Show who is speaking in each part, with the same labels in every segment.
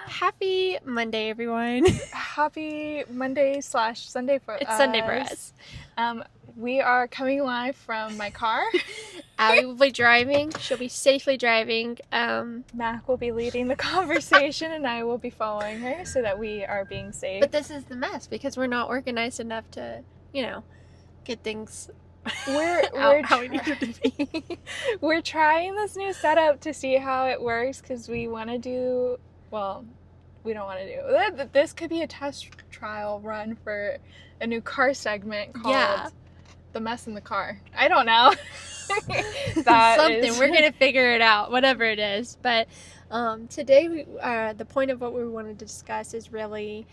Speaker 1: Happy Monday, everyone.
Speaker 2: Happy Monday / Sunday for
Speaker 1: It's
Speaker 2: us.
Speaker 1: Sunday for us.
Speaker 2: We are coming live from my car.
Speaker 1: Allie will be driving. She'll be safely driving.
Speaker 2: Mac will be leading the conversation and I will be following her so that we are being safe.
Speaker 1: But this is the mess because we're not organized enough to, get things out how we need it to be.
Speaker 2: We're trying this new setup to see how it works because we want to do, well, we don't want to do. This could be a test trial run for a new car segment called The Mess in the Car. I don't know.
Speaker 1: Something. We're going to figure it out, whatever it is. But today, the point of what we wanted to discuss is really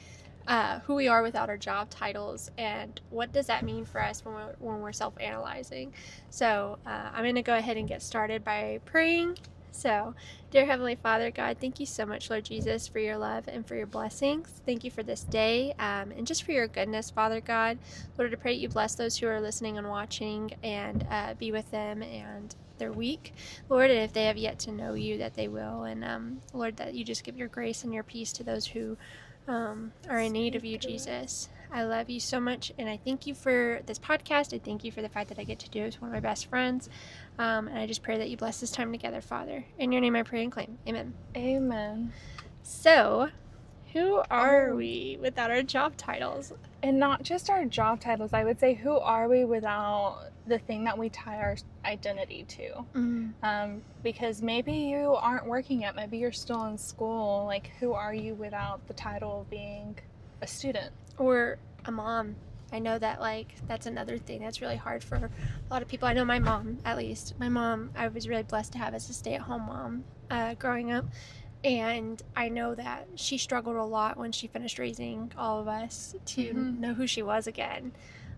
Speaker 1: who we are without our job titles and what does that mean for us when we're self-analyzing. So I'm going to go ahead and get started by praying. So, dear Heavenly Father, God, thank you so much, Lord Jesus, for your love and for your blessings. Thank you for this day and just for your goodness, Father God. Lord, I pray that you bless those who are listening and watching and be with them and their week. Lord, and if they have yet to know you, that they will. And Lord, that you just give your grace and your peace to those who are in need of you, Jesus. I love you so much, and I thank you for this podcast. I thank you for the fact that I get to do it with one of my best friends, and I just pray that you bless this time together, Father. In your name I pray and claim. Amen.
Speaker 2: Amen.
Speaker 1: So, who are we without our job titles?
Speaker 2: And not just our job titles, I would say, who are we without the thing that we tie our identity to?
Speaker 1: Mm-hmm.
Speaker 2: Because maybe you aren't working yet, maybe you're still in school. Like, who are you without the title of being a student?
Speaker 1: Or a mom. I know that, that's another thing that's really hard for a lot of people. I know my mom, at least. My mom, I was really blessed to have as a stay-at-home mom growing up. And I know that she struggled a lot when she finished raising all of us to know who she was again.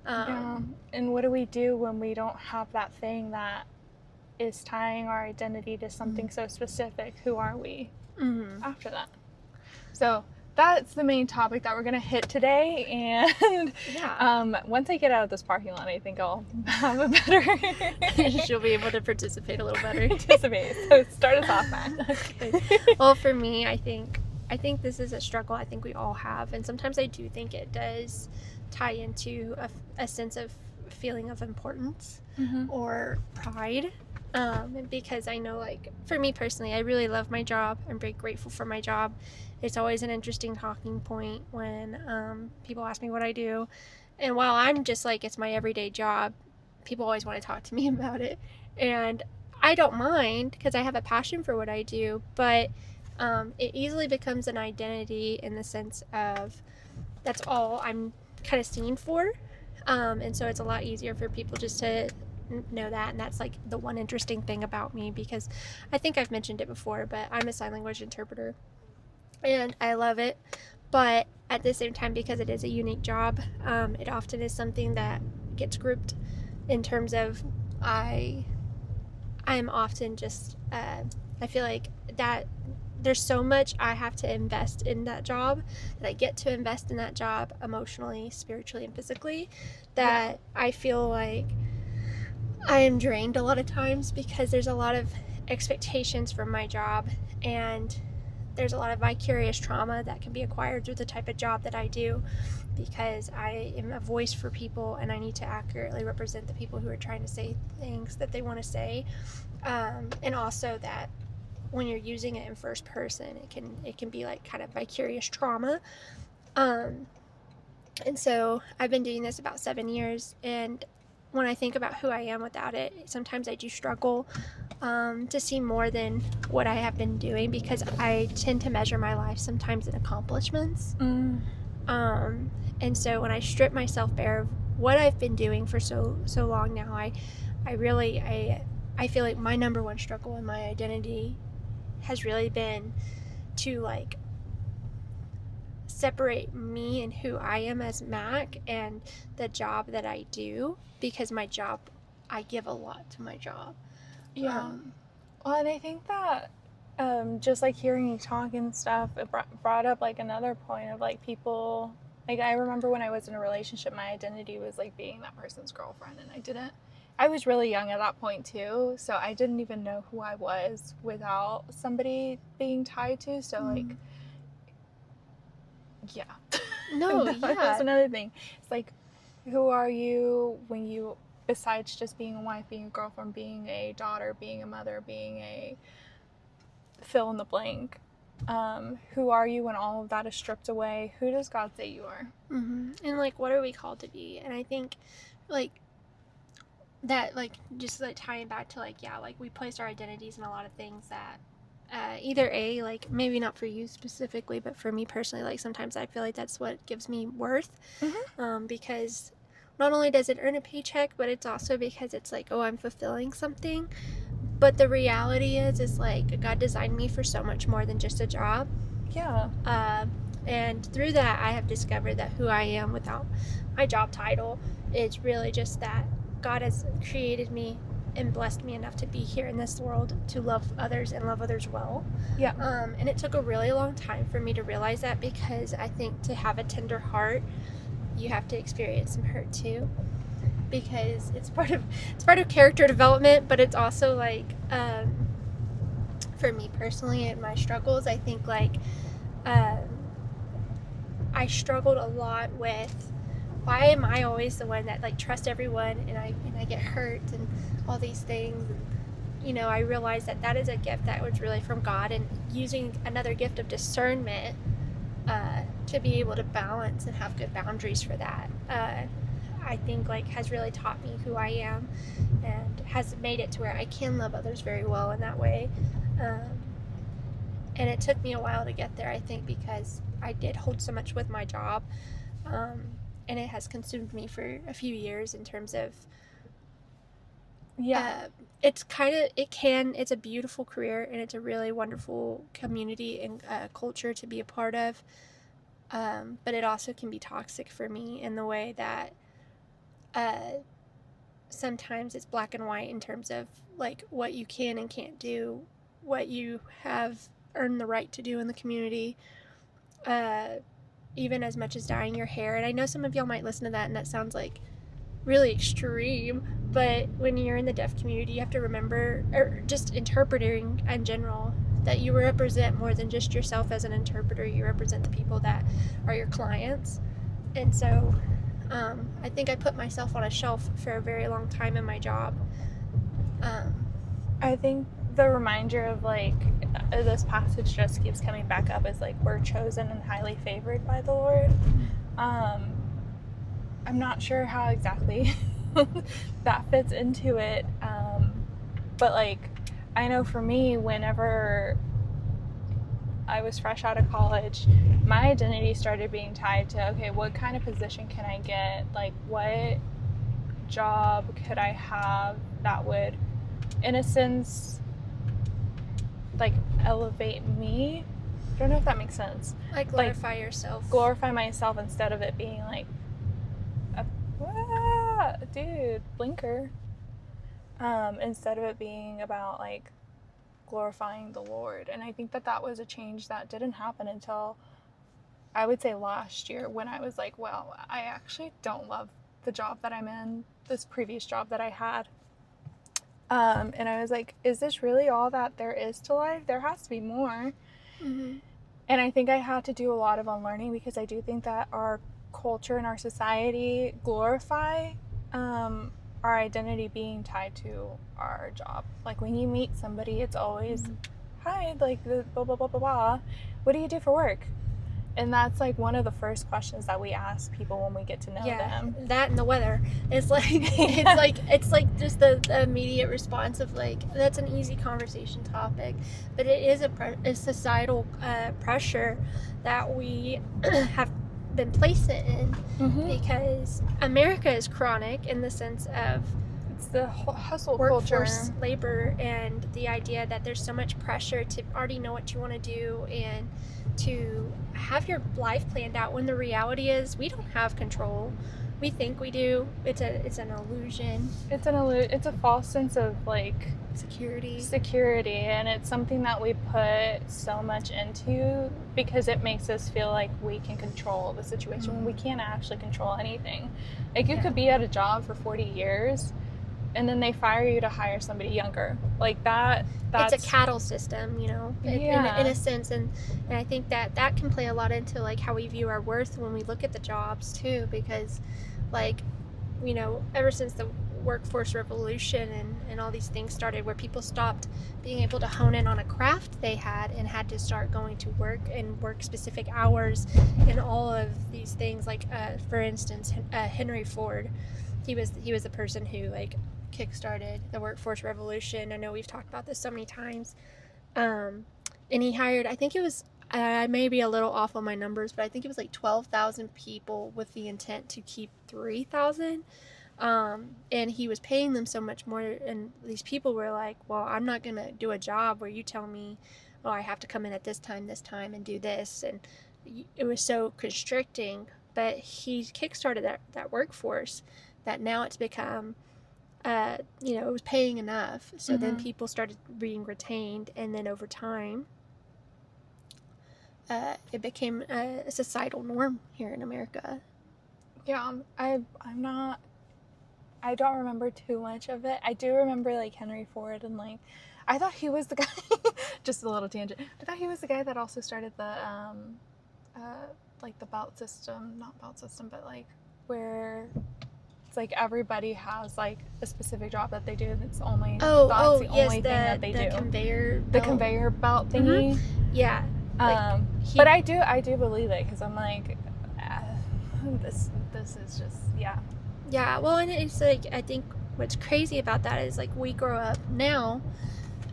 Speaker 2: And what do we do when we don't have that thing that is tying our identity to something so specific? Who are we after that? So that's the main topic that we're going to hit today. And once I get out of this parking lot, I think I'll have a better...
Speaker 1: She'll be able to participate a little better.
Speaker 2: So start us off, Matt.
Speaker 1: Okay. Well, for me, I think this is a struggle I think we all have. And sometimes I do think it does tie into a sense of feeling of importance or pride. Because I know, for me personally, I really love my job. I'm very grateful for my job. It's always an interesting talking point when people ask me what I do. And while I'm just it's my everyday job, people always want to talk to me about it. And I don't mind because I have a passion for what I do, but it easily becomes an identity in the sense of that's all I'm kind of seen for. And so it's a lot easier for people just to know that, and that's the one interesting thing about me, because I think I've mentioned it before, but I'm a sign language interpreter and I love it, but at the same time, because it is a unique job, it often is something that gets grouped in terms of I'm often just I feel like that there's so much I have to invest in that job, that I get to invest in that job emotionally, spiritually, and physically, that I feel like I am drained a lot of times because there's a lot of expectations from my job, and there's a lot of vicarious trauma that can be acquired through the type of job that I do, because I am a voice for people and I need to accurately represent the people who are trying to say things that they want to say, and also that when you're using it in first person, it can be kind of vicarious trauma. And so I've been doing this about 7 years, and when I think about who I am without it, sometimes I do struggle to see more than what I have been doing, because I tend to measure my life sometimes in accomplishments. And so when I strip myself bare of what I've been doing for so long now, I feel like my number one struggle in my identity has really been to separate me and who I am as Mac and the job that I do, because my job, I give a lot to my job.
Speaker 2: Well, and I think that just hearing you talk and stuff, it brought up another point of people, I remember when I was in a relationship, my identity was being that person's girlfriend, and I was really young at that point too, so I didn't even know who I was without somebody being tied to. So Yeah.
Speaker 1: No,
Speaker 2: That's another thing. It's like, who are you when you, besides just being a wife, being a girlfriend, being a daughter, being a mother, being a fill in the blank, who are you when all of that is stripped away? Who does God say you are?
Speaker 1: And like, what are we called to be? And I think like that, like, just like tying back to like, yeah, like we place our identities in a lot of things that either A, like maybe not for you specifically, but for me personally, like sometimes I feel like that's what gives me worth. Because not only does it earn a paycheck, but it's also because it's like, oh, I'm fulfilling something. But the reality is like God designed me for so much more than just a job.
Speaker 2: Yeah.
Speaker 1: And through that, I have discovered that who I am without my job title is really just that God has created me and blessed me enough to be here in this world to love others and love others well.
Speaker 2: Yeah.
Speaker 1: And it took a really long time for me to realize that, because I think to have a tender heart, you have to experience some hurt too, because it's part of character development, but it's also like for me personally and my struggles, I think like I struggled a lot with, why am I always the one that like trusts everyone and I get hurt and all these things. And, you know, I realized that is a gift that was really from God, and using another gift of discernment to be able to balance and have good boundaries for that, I think like has really taught me who I am and has made it to where I can love others very well in that way. And it took me a while to get there, I think, because I did hold so much with my job, and it has consumed me for a few years in terms of it's a beautiful career, and it's a really wonderful community and culture to be a part of, but it also can be toxic for me in the way that sometimes it's black and white in terms of like what you can and can't do, what you have earned the right to do in the community, even as much as dyeing your hair. And I know some of y'all might listen to that and that sounds like really extreme, but when you're in the deaf community, you have to remember, or just interpreting in general, that you represent more than just yourself as an interpreter. You represent the people that are your clients. And so I think I put myself on a shelf for a very long time in my job.
Speaker 2: I think the reminder of like this passage just keeps coming back up is like we're chosen and highly favored by the Lord. I'm not sure how exactly that fits into it, but like I know for me, whenever I was fresh out of college, my identity started being tied to, okay, what kind of position can I get? Like, what job could I have that would, in a sense, like elevate me? I don't know if that makes sense.
Speaker 1: Like glorify yourself.
Speaker 2: Glorify myself instead of it being like, dude, blinker. Instead of it being about like glorifying the Lord. And I think that was a change that didn't happen until I would say last year, when I was like, well, I actually don't love the job that I'm in, this previous job that I had. And I was like, is this really all that there is to life? There has to be more. Mm-hmm. And I think I had to do a lot of unlearning, because I do think that our culture and our society glorify our identity being tied to our job. Like when you meet somebody, it's always, hi, like the blah, blah, blah, blah, blah. What do you do for work? And that's like one of the first questions that we ask people when we get to know them.
Speaker 1: That and the weather. It's like it's like just the immediate response of like, that's an easy conversation topic, but it is a societal pressure that we have been placed in, because America is chronic in the sense of
Speaker 2: it's the hustle
Speaker 1: workforce
Speaker 2: culture,
Speaker 1: labor, and the idea that there's so much pressure to already know what you want to do and to have your life planned out, when the reality is we don't have control. We think we do. It's an illusion.
Speaker 2: It's a false sense of like security, and it's something that we put so much into because it makes us feel like we can control the situation when we can't actually control anything. Like you could be at a job for 40 years and then they fire you to hire somebody younger. Like that's
Speaker 1: it's a cattle system, you know, in a sense. And I think that can play a lot into like how we view our worth when we look at the jobs too, because like, you know, ever since the workforce revolution and all these things started, where people stopped being able to hone in on a craft they had and had to start going to work and work specific hours and all of these things, like for instance, Henry Ford, he was the person who like kickstarted the workforce revolution. I know we've talked about this so many times, and he hired, I think it was, I may be a little off on my numbers, but I think it was like 12,000 people with the intent to keep 3,000. And he was paying them so much more, and these people were like, well, I'm not going to do a job where you tell me, oh, I have to come in at this time, and do this. And it was so constricting, but he kickstarted that workforce that now it's become, you know, it was paying enough. So then people started being retained, and then over time, it became a societal norm here in America.
Speaker 2: Yeah, I don't remember too much of it. I do remember like Henry Ford, and like I thought he was the guy. Just a little tangent. I thought he was the guy that also started the like the belt system, not belt system, but like where it's like everybody has like a specific job that they do. That's only only thing that they do.
Speaker 1: The
Speaker 2: conveyor belt thingy.
Speaker 1: Yeah.
Speaker 2: But I do believe it, because I'm like, this is just
Speaker 1: Yeah, well, and it's like, I think what's crazy about that is like we grow up now,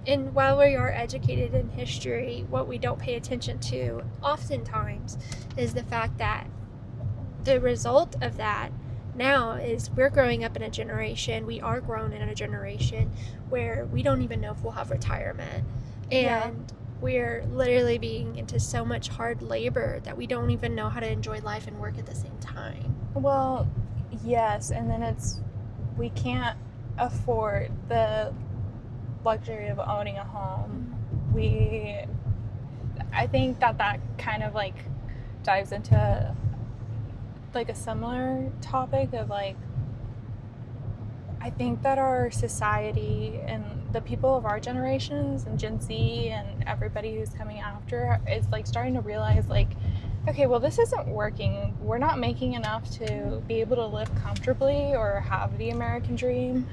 Speaker 1: and while we are educated in history, what we don't pay attention to oftentimes is the fact that the result of that now is we're growing up in a generation, we are grown in a generation where we don't even know if we'll have retirement. And we're literally being into so much hard labor that we don't even know how to enjoy life and work at the same time.
Speaker 2: Well, yes, and then we can't afford the luxury of owning a home. I think that kind of like dives into like a similar topic of like, I think that our society and the people of our generations and Gen Z and everybody who's coming after is like starting to realize like, okay, well, this isn't working. We're not making enough to be able to live comfortably or have the American dream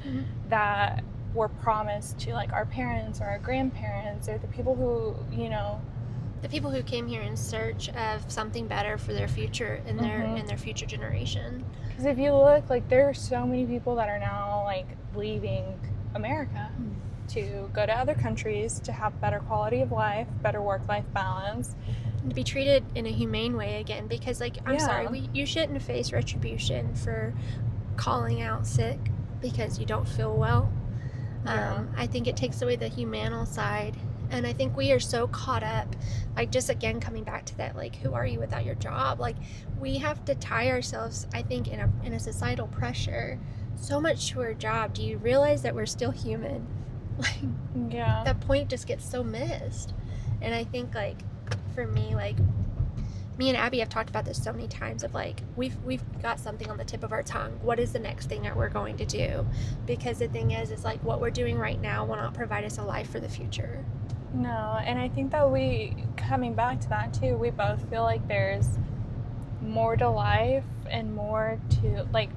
Speaker 2: that were promised to like our parents or our grandparents or the people who, you know,
Speaker 1: the people who came here in search of something better for their future and their future generation.
Speaker 2: Because if you look, like, there are so many people that are now like leaving America to go to other countries to have better quality of life, better work-life balance,
Speaker 1: to be treated in a humane way again. Because like, I'm sorry, you shouldn't face retribution for calling out sick because you don't feel well. I think it takes away the humanal side. And I think we are so caught up, like, just again coming back to that, like, who are you without your job? Like, we have to tie ourselves, I think, in a societal pressure so much to our job. Do you realize that we're still human? Like, that point just gets so missed. And I think, like, for me, like, me and Abby have talked about this so many times of like, we've got something on the tip of our tongue. What is the next thing that we're going to do? Because the thing is like, what we're doing right now will not provide us a life for the future.
Speaker 2: No, and I think that coming back to that too, we both feel like there's more to life and more to, like,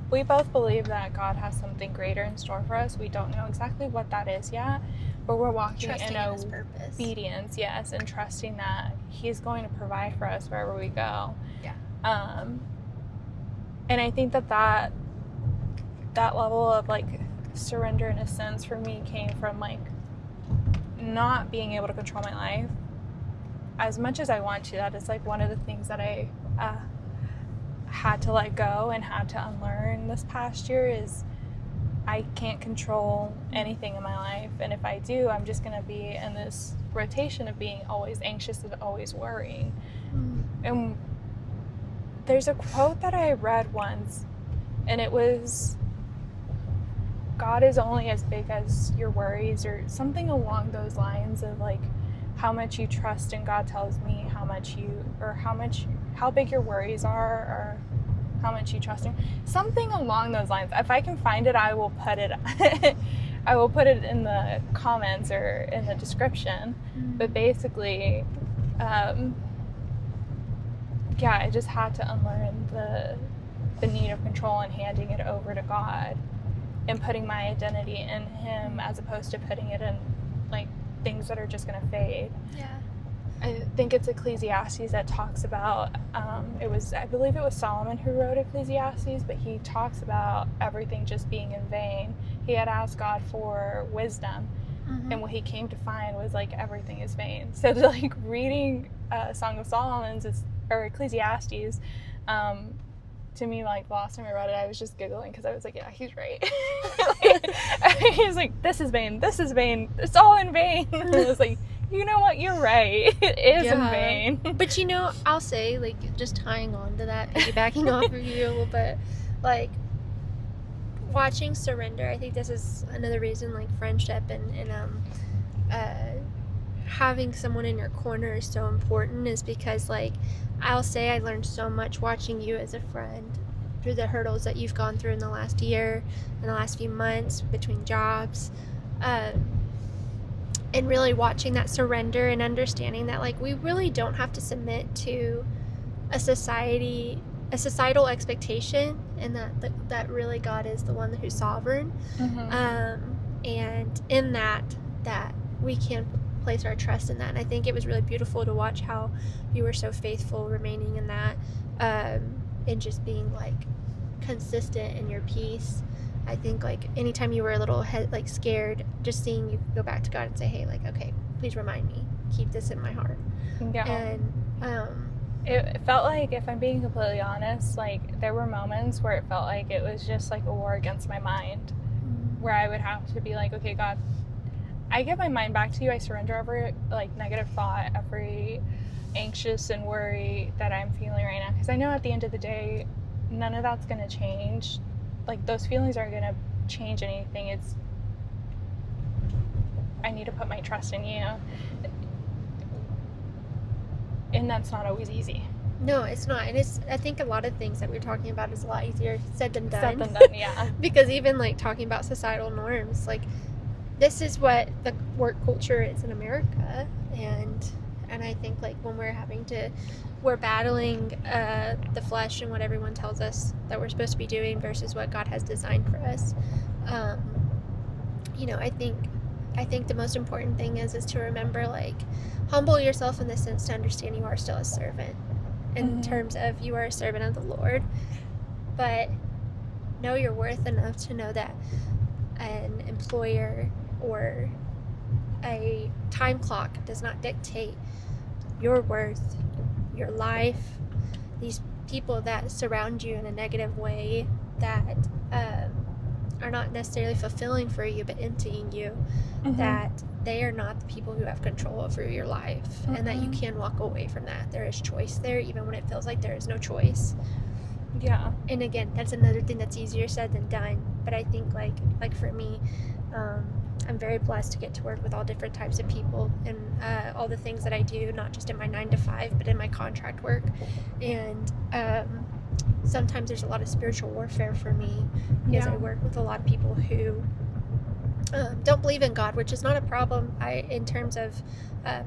Speaker 2: we both believe that God has something greater in store for us. We don't know exactly what that is yet, but we're walking in obedience, yes, and trusting that He's going to provide for us wherever we go.
Speaker 1: Yeah.
Speaker 2: And I think that level of like surrender, in a sense, for me came from like not being able to control my life as much as I want to. That is like one of the things that I had to let go and had to unlearn this past year is I can't control anything in my life, and if I do, I'm just going to be in this rotation of being always anxious and always worrying. And there's a quote that I read once, and it was, God is only as big as your worries, or something along those lines of like, how much you trust in God tells me how big your worries are, or how much you trust him. Something along those lines. If I can find it, I will put it I will put it in the comments or in the description. But basically, I just had to unlearn the need of control and handing it over to God and putting my identity in him as opposed to putting it in like things that are just going to fade.
Speaker 1: Yeah.
Speaker 2: I think it's Ecclesiastes that talks about, I believe it was Solomon who wrote Ecclesiastes, but he talks about everything just being in vain. He had asked God for wisdom, and what he came to find was like everything is vain. So like reading Song of Solomon's or Ecclesiastes, to me, like last time I read it, I was just giggling because I was like, yeah, he's right. He's like, this is vain, it's all in vain. And I was like, you know what, you're right, it is in vain.
Speaker 1: But I'll say, like, just tying on to that, piggybacking off of you a little bit, like, watching Surrender, I think this is another reason, like, friendship and having someone in your corner is so important, is because, like, I'll say I learned so much watching you as a friend through the hurdles that you've gone through in the last year, in the last few months, between jobs, and really watching that surrender and understanding that, like, we really don't have to submit to a societal expectation, and that really God is the one who's sovereign. And in that we can place our trust in that. And I think it was really beautiful to watch how you were so faithful remaining in that, and just being like consistent in your peace. I think, like, anytime you were a little scared, just seeing you go back to God and say, hey, like, okay, please remind me, keep this in my heart. And
Speaker 2: it felt like, if I'm being completely honest, like, there were moments where it felt like it was just like a war against my mind, where I would have to be like, okay, God, I give my mind back to you. I surrender every like negative thought, every anxious and worry that I'm feeling right now, because I know at the end of the day, none of that's going to change. Like, those feelings aren't going to change anything. I need to put my trust in you. And that's not always easy.
Speaker 1: No, it's not. And I think a lot of things that we're talking about is a lot easier said than done.
Speaker 2: Yeah.
Speaker 1: Because even, like, talking about societal norms, like, this is what the work culture is in America. And I think, like, when we're battling the flesh and what everyone tells us that we're supposed to be doing versus what God has designed for us, I think the most important thing is to remember, like, humble yourself in the sense to understand you are still a servant, in terms of you are a servant of the Lord, but know your worth enough to know that an employer or a time clock does not dictate your worth, your life, these people that surround you in a negative way that are not necessarily fulfilling for you but emptying you, that they are not the people who have control over your life, and that you can walk away from that. There is choice there, even when it feels like there is no choice.
Speaker 2: Yeah.
Speaker 1: And again, that's another thing that's easier said than done, but I think like for me, I'm very blessed to get to work with all different types of people, and all the things that I do, not just in my 9-to-5, but in my contract work. And sometimes there's a lot of spiritual warfare for me, because I work with a lot of people who don't believe in God, which is not a problem. In terms of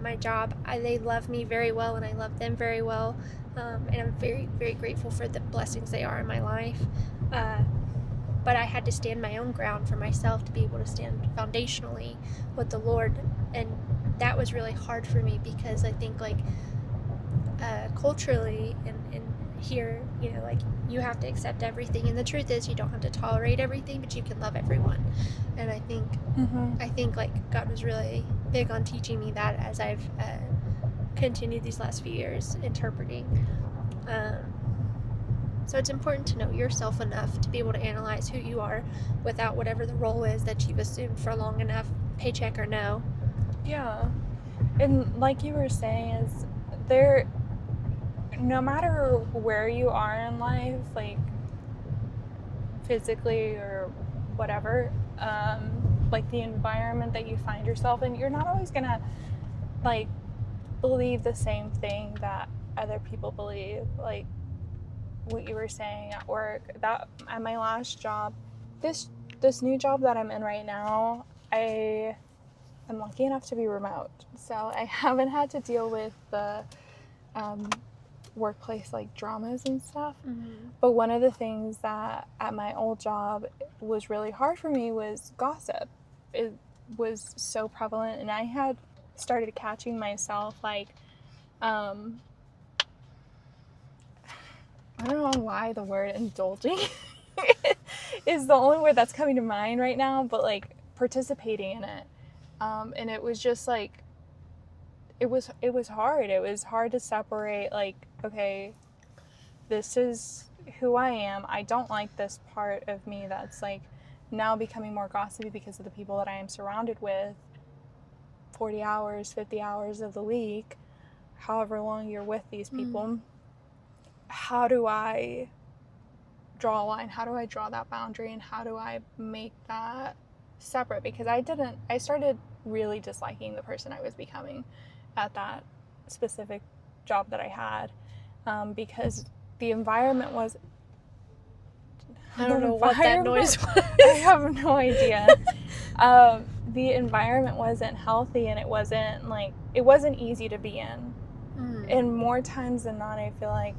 Speaker 1: my job, they love me very well, and I love them very well, and I'm very, very grateful for the blessings they are in my life. But I had to stand my own ground for myself to be able to stand foundationally with the Lord, and that was really hard for me, because I think, like, culturally and here, like, you have to accept everything, and the truth is you don't have to tolerate everything, but you can love everyone. And I think like God was really big on teaching me that as I've continued these last few years interpreting. So it's important to know yourself enough to be able to analyze who you are without whatever the role is that you've assumed for long enough, paycheck or no.
Speaker 2: Yeah. And like you were saying, is no matter where you are in life, like physically or whatever, like the environment that you find yourself in, you're not always gonna like believe the same thing that other people believe. Like, what you were saying at work, that at my last job, this new job that I'm in right now, I'm lucky enough to be remote, so I haven't had to deal with the workplace like dramas and stuff. But one of the things that at my old job was really hard for me was gossip. It was so prevalent, and I had started catching myself like I don't know why the word indulging is the only word that's coming to mind right now, but like participating in it. And it was just like, it was hard. It was hard to separate, like, okay, this is who I am. I don't like this part of me that's like now becoming more gossipy because of the people that I am surrounded with 40 hours, 50 hours of the week, however long you're with these people. How do I draw a line? How do I draw that boundary? And how do I make that separate? Because I started really disliking the person I was becoming at that specific job that I had, because the environment was...
Speaker 1: I don't know what that noise was.
Speaker 2: I have no idea. The environment wasn't healthy, and it wasn't easy to be in. And more times than not, I feel like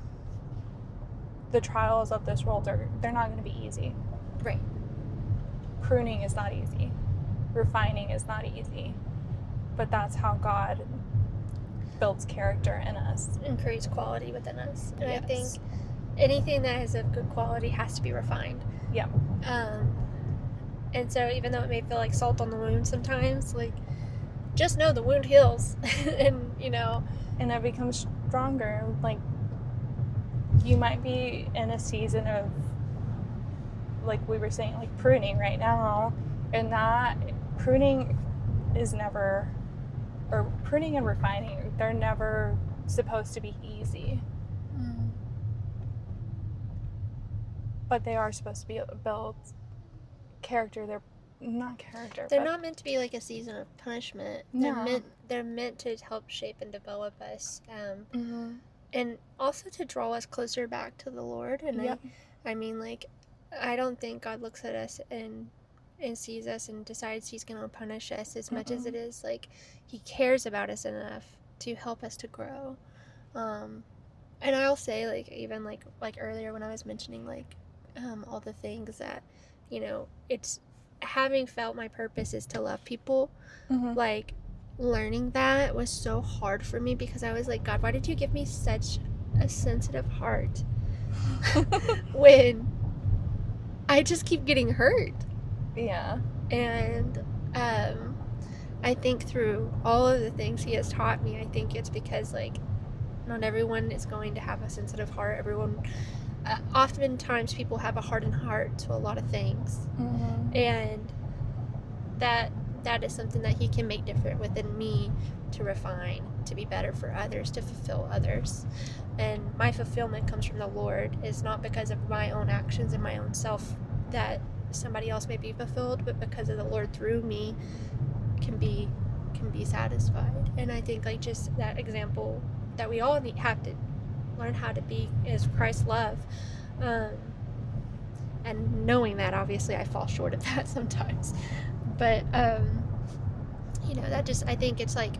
Speaker 2: the trials of this world they're not going to be easy.
Speaker 1: Right.
Speaker 2: Pruning is not easy. Refining is not easy. But that's how God builds character in us.
Speaker 1: And creates quality within us. And
Speaker 2: Yes.
Speaker 1: I think anything that is of good quality has to be refined.
Speaker 2: Yeah.
Speaker 1: And so even though it may feel like salt on the wound sometimes, like, just know the wound heals. And,
Speaker 2: And it becomes stronger. Like, you might be in a season of, like we were saying, like pruning right now, and that pruning is never, or pruning and refining, they're never supposed to be easy. But they are supposed to be build character. They're
Speaker 1: not meant to be like a season of punishment.
Speaker 2: No.
Speaker 1: They're meant to help shape and develop us, and also to draw us closer back to the Lord. And
Speaker 2: Yep.
Speaker 1: I mean, like, I don't think God looks at us and sees us and decides He's going to punish us as much as it is like He cares about us enough to help us to grow. And I'll say, like, even like earlier when I was mentioning like all the things that, it's having felt my purpose is to love people. Like, learning that was so hard for me, because I was like, God, why did you give me such a sensitive heart when I just keep getting hurt?
Speaker 2: Yeah.
Speaker 1: And I think through all of the things He has taught me, I think it's because, like, not everyone is going to have a sensitive heart. Everyone, oftentimes people have a hardened heart to a lot of things. And that is something that He can make different within me, to refine, to be better for others, to fulfill others. And my fulfillment comes from the Lord. It's not because of my own actions and my own self that somebody else may be fulfilled, but because of the Lord through me can be satisfied. And I think, like, just that example that we all have to learn how to be is Christ's love. And knowing that, obviously I fall short of that sometimes, but that just, I think it's like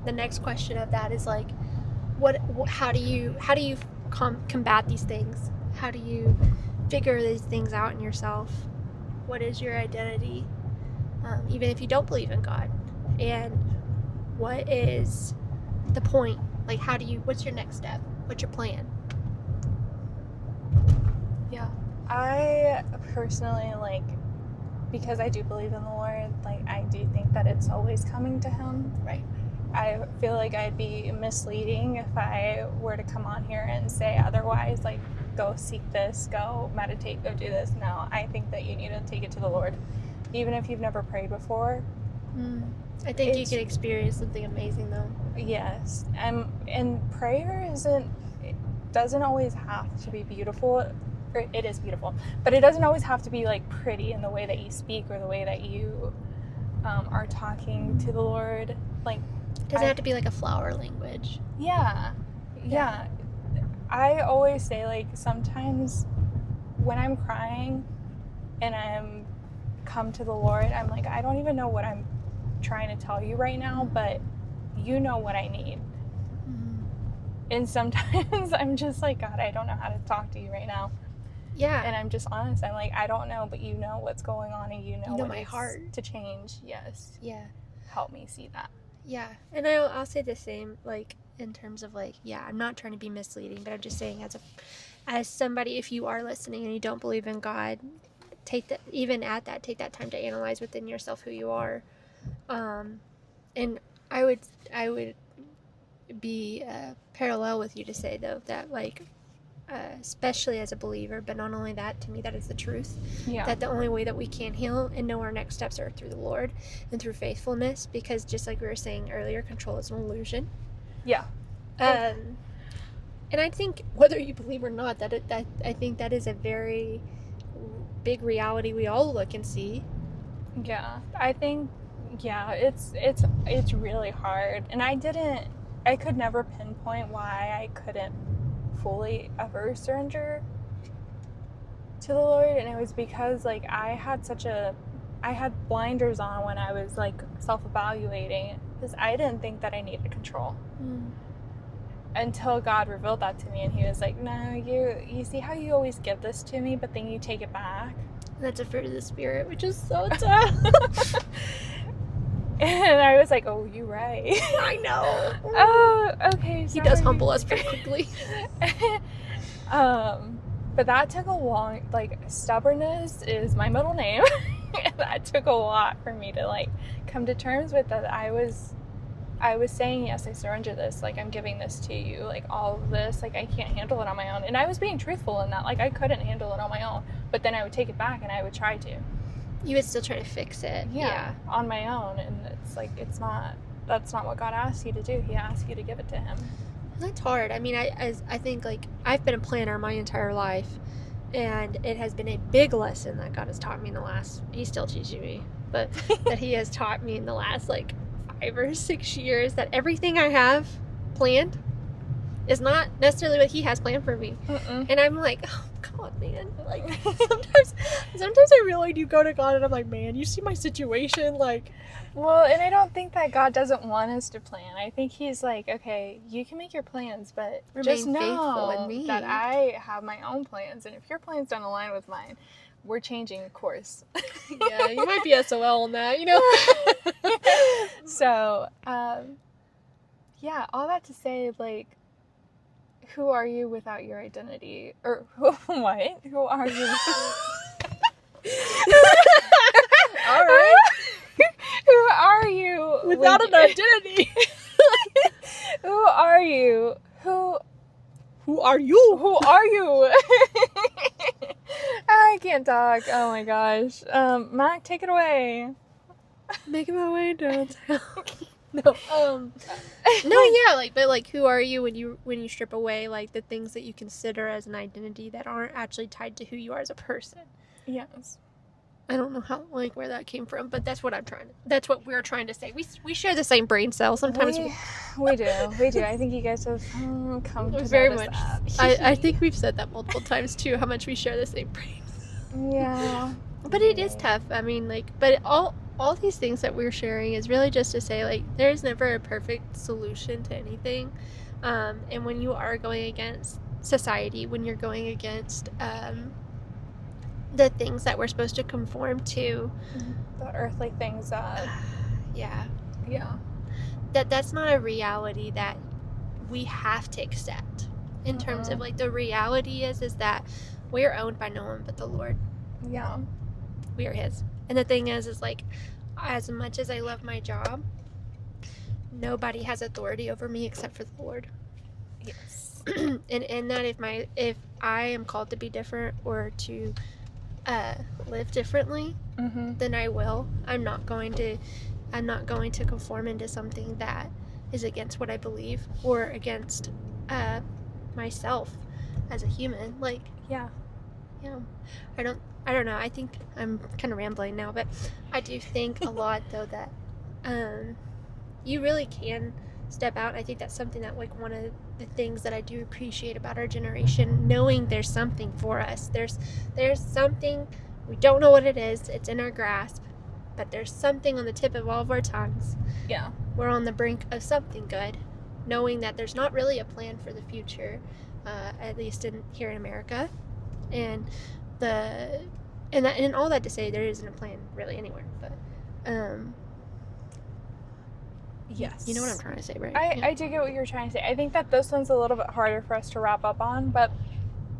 Speaker 1: the next question of that is like, how do you combat these things? How do you figure these things out in yourself? What is your identity, even if you don't believe in God? And what is the point? Like, what's your next step? What's your plan?
Speaker 2: Yeah. I personally, like, because I do believe in the Lord, like, I do think that it's always coming to Him.
Speaker 1: Right.
Speaker 2: I feel like I'd be misleading if I were to come on here and say otherwise, like, go seek this, go meditate, go do this. No, I think that you need to take it to the Lord. Even if you've never prayed before.
Speaker 1: I think you can experience something amazing, though.
Speaker 2: Yes. And prayer doesn't always have to be beautiful. It is beautiful, but it doesn't always have to be like pretty in the way that you speak or the way that you are talking to the Lord. Like,
Speaker 1: it doesn't have to be like a flower language.
Speaker 2: Yeah. I always say, like, sometimes when I'm crying and I'm come to the Lord, I'm like, I don't even know what I'm trying to tell you right now, but you know what I need. And sometimes I'm just like, God, I don't know how to talk to you right now.
Speaker 1: Yeah.
Speaker 2: And I'm just honest. I'm like, I don't know, but you know what's going on, and you know what
Speaker 1: my heart
Speaker 2: to change. Yes.
Speaker 1: Yeah.
Speaker 2: Help me see that.
Speaker 1: Yeah. And I'll say the same, like, in terms of, like, yeah, I'm not trying to be misleading, but I'm just saying as somebody, if you are listening and you don't believe in God, take that time to analyze within yourself who you are. And I would be parallel with you to say, though, that, like, especially as a believer, but not only that, to me that is the truth.
Speaker 2: Yeah.
Speaker 1: That the only way that we can heal and know our next steps are through the Lord and through faithfulness, because just like we were saying earlier, control is an illusion.
Speaker 2: Yeah.
Speaker 1: And I think whether you believe or not, that I think that is a very big reality we all look and see.
Speaker 2: Yeah. I think it's really hard, and I could never pinpoint why I couldn't fully ever surrender to the Lord, and it was because, like, I had blinders on when I was, like, self-evaluating, because I didn't think that I needed control until God revealed that to me, and he was like, no, you see how you always give this to me, but then you take it back?
Speaker 1: That's a fruit of the Spirit, which is so tough.
Speaker 2: And I was like, oh, you're right.
Speaker 1: I know.
Speaker 2: Oh, okay. Sorry.
Speaker 1: He does humble us pretty quickly.
Speaker 2: But that took a long, like, stubbornness is my middle name. That took a lot for me to, like, come to terms with that. I was saying, yes, I surrender this. Like, I'm giving this to you. Like, all of this. Like, I can't handle it on my own. And I was being truthful in that. Like, I couldn't handle it on my own. But then I would take it back and I would try to.
Speaker 1: You would still try to fix it.
Speaker 2: Yeah. On my own. And it's like, that's not what God asked you to do. He asked you to give it to him.
Speaker 1: That's hard. I mean, I think, like, I've been a planner my entire life, and it has been a big lesson that God has taught me he's still teaching me, but that he has taught me in the last, like, 5 or 6 years, that everything I have planned is not necessarily what he has planned for me. And I'm like, oh, come on, man. Like, sometimes I really do go to God and I'm like, man, you see my situation? Like,
Speaker 2: well, and I don't think that God doesn't want us to plan. I think he's like, okay, you can make your plans, but just know that I have my own plans. And if your plans don't align with mine, we're changing course.
Speaker 1: Yeah, you might be SOL on that, you know?
Speaker 2: So, yeah, all that to say, like, who are you without your identity? Or, what? Who are you?
Speaker 1: All right.
Speaker 2: Who are you
Speaker 1: without an identity?
Speaker 2: Who are you? Who
Speaker 1: are you?
Speaker 2: Who are you? I can't talk. Oh my gosh. Mac, take it away.
Speaker 1: Making my way downtown. No, yeah, like, but, like, who are you when you strip away, like, the things that you consider as an identity that aren't actually tied to who you are as a person?
Speaker 2: Yes.
Speaker 1: I don't know how, like, where that came from, but that's what we're trying to say. We share the same brain cell. Sometimes
Speaker 2: we do. I think you guys have come to
Speaker 1: very
Speaker 2: notice
Speaker 1: much.
Speaker 2: That.
Speaker 1: I think we've said that multiple times too. How much we share the same brain.
Speaker 2: Yeah.
Speaker 1: But it is tough. I mean, like, but all these things that we're sharing is really just to say, like, there's never a perfect solution to anything. And when you are going against society, when you're going against the things that we're supposed to conform to,
Speaker 2: the earthly things that
Speaker 1: yeah
Speaker 2: that's
Speaker 1: not a reality that we have to accept in terms of, like, the reality is that we are owned by no one but the Lord.
Speaker 2: Yeah,
Speaker 1: we are his. And the thing is like, as much as I love my job, nobody has authority over me except for the Lord.
Speaker 2: Yes.
Speaker 1: and that if I am called to be different or to live differently, then I will. I'm not going to conform into something that is against what I believe or against myself as a human. Like, yeah. I don't know. I think I'm kind of rambling now, but I do think a lot though that you really can step out. I think that's something that, like, one of the things that I do appreciate about our generation, knowing there's something for us. There's something, we don't know what it is. It's in our grasp, but there's something on the tip of all of our tongues.
Speaker 2: Yeah.
Speaker 1: We're on the brink of something good, knowing that there's not really a plan for the future, at least here in America, and all that to say, there isn't a plan really anywhere. But
Speaker 2: yes,
Speaker 1: you know what I'm trying to say, right?
Speaker 2: I do get what you're trying to say. I think that this one's a little bit harder for us to wrap up on, but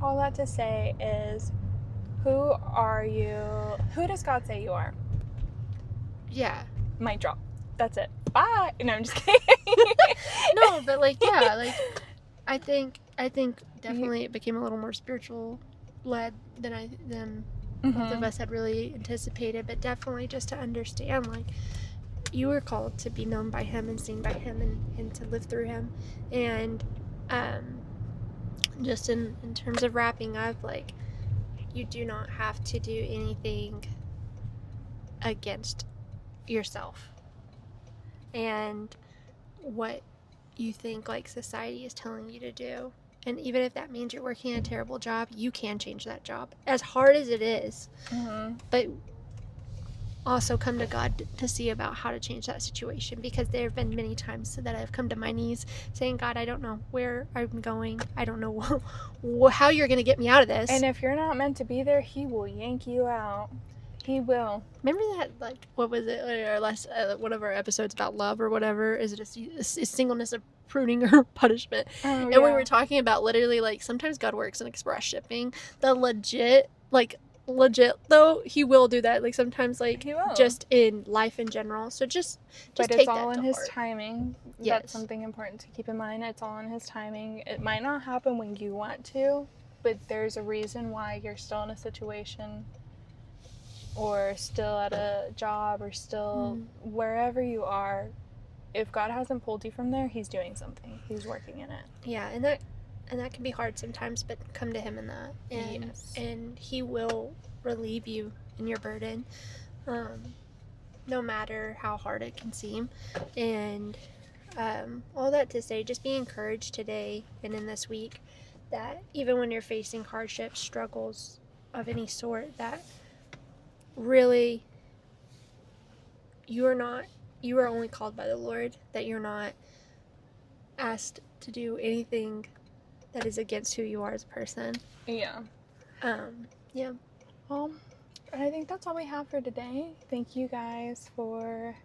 Speaker 2: all that to say is, who are you? Who does God say you are?
Speaker 1: Yeah.
Speaker 2: Mic drop. That's it. Bye. No, I'm just kidding.
Speaker 1: No, but like, yeah, like, I think definitely it became a little more spiritual led than both of us had really anticipated, but definitely just to understand, like, you were called to be known by Him and seen by Him and to live through Him. And just in terms of wrapping up, like, you do not have to do anything against yourself and what you think, like, society is telling you to do. And even if that means you're working a terrible job, you can change that job, as hard as it is. But also come to God to see about how to change that situation, because there have been many times that I've come to my knees saying, God, I don't know where I'm going. I don't know how you're going to get me out of this.
Speaker 2: And if you're not meant to be there, He will yank you out. He will.
Speaker 1: Remember that, like, what was it, our last one of our episodes about love or whatever? Is it a singleness of pruning or punishment? And we were talking about literally, like, sometimes God works in express shipping. The legit though, He will do that. Like, sometimes, like, just in life in general. So just
Speaker 2: but
Speaker 1: take
Speaker 2: it's all in His
Speaker 1: heart.
Speaker 2: timing.
Speaker 1: Yes.
Speaker 2: That's something important to keep in mind. It's all in His timing. It might not happen when you want to, but there's a reason why you're still in a situation, or still at a job, or still wherever you are. If God hasn't pulled you from there, He's doing something. He's working in it.
Speaker 1: Yeah, and that can be hard sometimes, but come to Him in that. And He will relieve you in your burden, no matter how hard it can seem. And all that to say, just be encouraged today and in this week that even when you're facing hardships, struggles of any sort, that really you are only called by the Lord, that you're not asked to do anything that is against who you are as a person.
Speaker 2: Yeah.
Speaker 1: Yeah.
Speaker 2: Well, I think that's all we have for today. Thank you guys for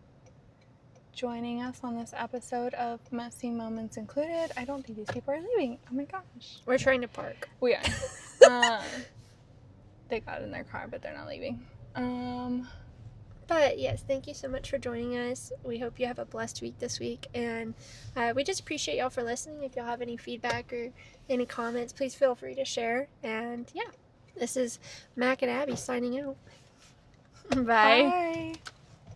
Speaker 2: joining us on this episode of Messy Moments Included. I don't think these people are leaving. Oh my gosh.
Speaker 1: We're trying to park.
Speaker 2: We are. They got in their car, but they're not leaving.
Speaker 1: But yes, thank you so much for joining us. We hope you have a blessed week this week, and we just appreciate y'all for listening. If y'all have any feedback or any comments, please feel free to share. And yeah, this is Mac and Abby signing out. Bye.
Speaker 2: Bye.